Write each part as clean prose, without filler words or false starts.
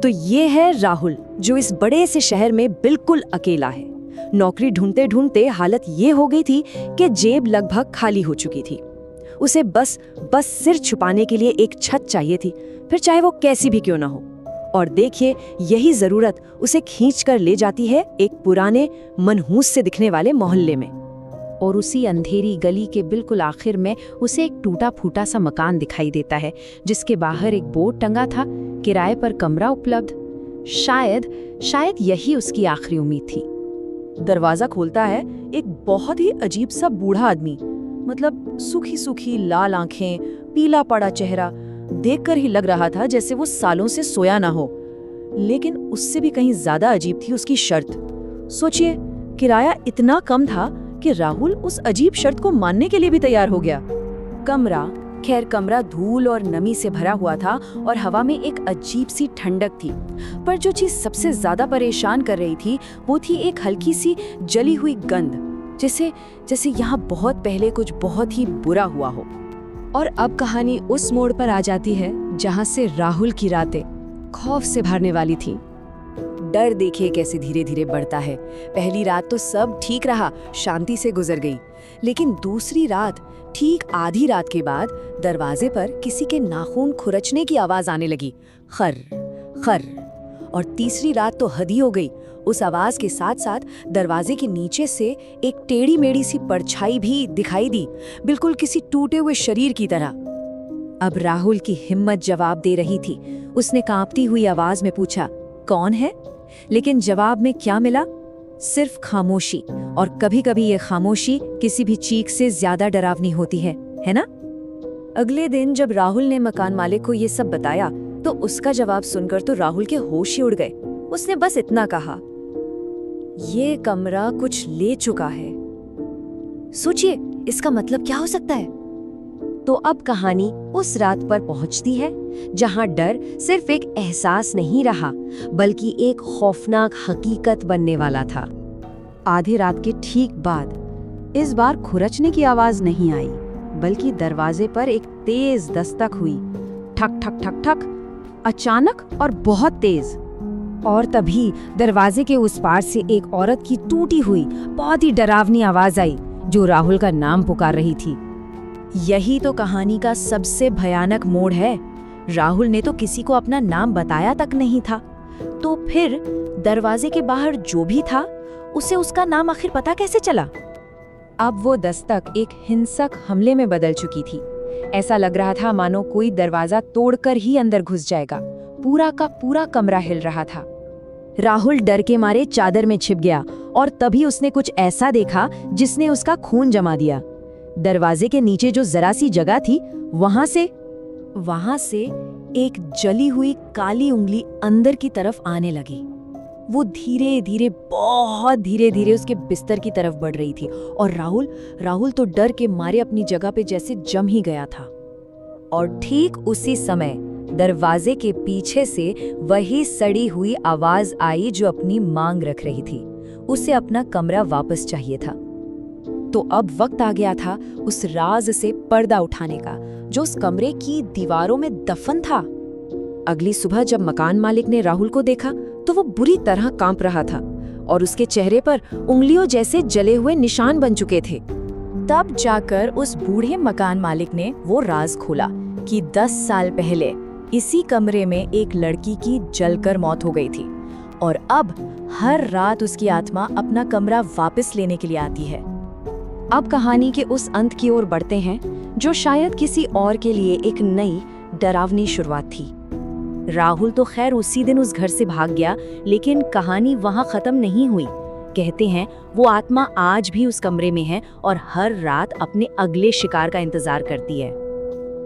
तो ये है राहुल, जो इस बड़े से शहर में बिल्कुल अकेला है। नौकरी ढूंढते ढूंढते हालत ये हो गई थी कि जेब लगभग खाली हो चुकी थी। उसे बस सिर छुपाने के लिए एक छत चाहिए थी, फिर चाहे वो कैसी भी क्यों ना हो। और देखिए, यही जरूरत उसे खींच कर ले जाती है एक पुराने मनहूस से दिखने वाले मोहल्ले में। और उसी अंधेरी गली के बिल्कुल आखिर में उसे एक टूटा फूटा सा मकान दिखाई देता है, जिसके बाहर एक बोर्ड टंगा था, किराए पर कमरा उपलब्ध। शायद यही उसकी आखिरी उम्मीद थी। दरवाजा खोलता है एक बहुत ही अजीब सा बूढ़ा आदमी, मतलब सूखी सूखी लाल आंखें, पीला पड़ा चेहरा। देखकर ही लग रहा था जैसे वो सालों से सोया ना हो। लेकिन उससे भी कहीं ज्यादा अजीब थी उसकी शर्त। सोचिए, किराया इतना कम था कि राहुल उस अजीब शर्त को मानने के लिए भी तैयार हो गया। कमरा धूल और नमी से भरा हुआ था और हवा में एक अजीब सी ठंडक थी। पर जो चीज सबसे ज्यादा परेशान कर रही थी वो थी एक हल्की सी जली हुई गंध, जैसे यहाँ बहुत पहले कुछ बहुत ही बुरा हुआ हो। और अब कहानी उस मोड़ पर आ जाती है जहाँ से राहुल की रातें खौफ से भरने वाली थी। डर देखिए कैसे धीरे धीरे बढ़ता है। पहली रात तो सब ठीक रहा, शांति से गुजर गई। लेकिन दूसरी रात, ठीक आधी रात के बाद, दरवाजे पर किसी के नाखून खुरचने की आवाज आने लगी, खर खर। और तीसरी रात तो हद ही हो गई। उस आवाज के साथ साथ दरवाजे के नीचे से एक टेढ़ी मेढ़ी सी परछाई भी दिखाई दी, बिल्कुल किसी टूटे हुए शरीर की तरह। अब राहुल की हिम्मत जवाब दे रही थी। उसने कांपती हुई आवाज में पूछा, कौन है? लेकिन जवाब में क्या मिला? सिर्फ खामोशी। और कभी-कभी ये खामोशी किसी भी चीख से ज्यादा डरावनी होती है ना? अगले दिन जब राहुल ने मकान मालिक को ये सब बताया तो उसका जवाब सुनकर तो राहुल के होश ही उड़ गए। उसने बस इतना कहा, ये कमरा कुछ ले चुका है। सोचिए, इसका मतलब क्या हो सकता है? तो अब कहानी उस रात पर पहुंचती है जहां डर सिर्फ एक एहसास नहीं रहा, बल्कि एक खौफनाक हकीकत बनने वाला था। आधी रात के ठीक बाद इस बार खुरचने की आवाज नहीं आई, बल्कि दरवाजे पर एक तेज दस्तक हुई। ठक ठक ठक ठक, अचानक और बहुत तेज। और तभी दरवाजे के उस पार से एक औरत की टूटी हुई, बहुत ही डरावनी आवाज आई, जो राहुल का नाम पुकार रही थी। यही तो कहानी का सबसे भयानक मोड़ है। राहुल ने तो किसी को अपना नाम बताया तक नहीं था, तो फिर दरवाजे के बाहर जो भी था उसे उसका नाम आखिर पता कैसे चला? अब वो दस्तक एक हिंसक हमले में बदल चुकी थी। ऐसा लग रहा था मानो कोई दरवाजा तोड़कर ही अंदर घुस जाएगा। पूरा का पूरा कमरा हिल रहा था। राहुल डर के मारे चादर में छिप गया और तभी उसने कुछ ऐसा देखा जिसने उसका खून जमा दिया। दरवाजे के नीचे जो जरा सी जगह थी, वहां से एक जली हुई काली उंगली अंदर की तरफ आने लगी। वो धीरे धीरे, बहुत धीरे धीरे उसके बिस्तर की तरफ बढ़ रही थी और राहुल तो डर के मारे अपनी जगह पे जैसे जम ही गया था। और ठीक उसी समय दरवाजे के पीछे से वही सड़ी हुई आवाज आई जो अपनी मांग रख रही थी। उसे अपना कमरा वापस चाहिए था। तो अब वक्त आ गया था उस राज से पर्दा उठाने का, जो उस कमरे की दीवारों में दफन था। अगली सुबह जब मकान मालिक ने राहुल को देखा तो वो बुरी तरह कांप रहा था और उसके चेहरे पर उंगलियों जैसे जले हुए निशान बन चुके थे। तब जाकर उस बूढ़े मकान मालिक ने वो राज खोला कि 10 साल पहले इसी कमरे में एक लड़की की जलकर मौत हो गई थी और अब हर रात उसकी आत्मा अपना कमरा वापस लेने के लिए आती है। अब कहानी के उस अंत की ओर बढ़ते हैं, जो शायद किसी और के लिए एक नई डरावनी शुरुआत थी। राहुल तो खैर उसी दिन उस घर से भाग गया, लेकिन कहानी वहां खत्म नहीं हुई। कहते हैं वो आत्मा आज भी उस कमरे में है और हर रात अपने अगले शिकार का इंतजार करती है।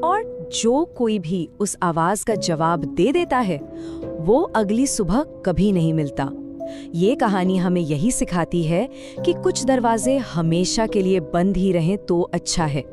और जो कोई भी उस आवाज का जवाब दे देता है, वो अगली सुबह कभी नहीं मिलता। ये कहानी हमें यही सिखाती है कि कुछ दरवाजे हमेशा के लिए बंद ही रहें तो अच्छा है।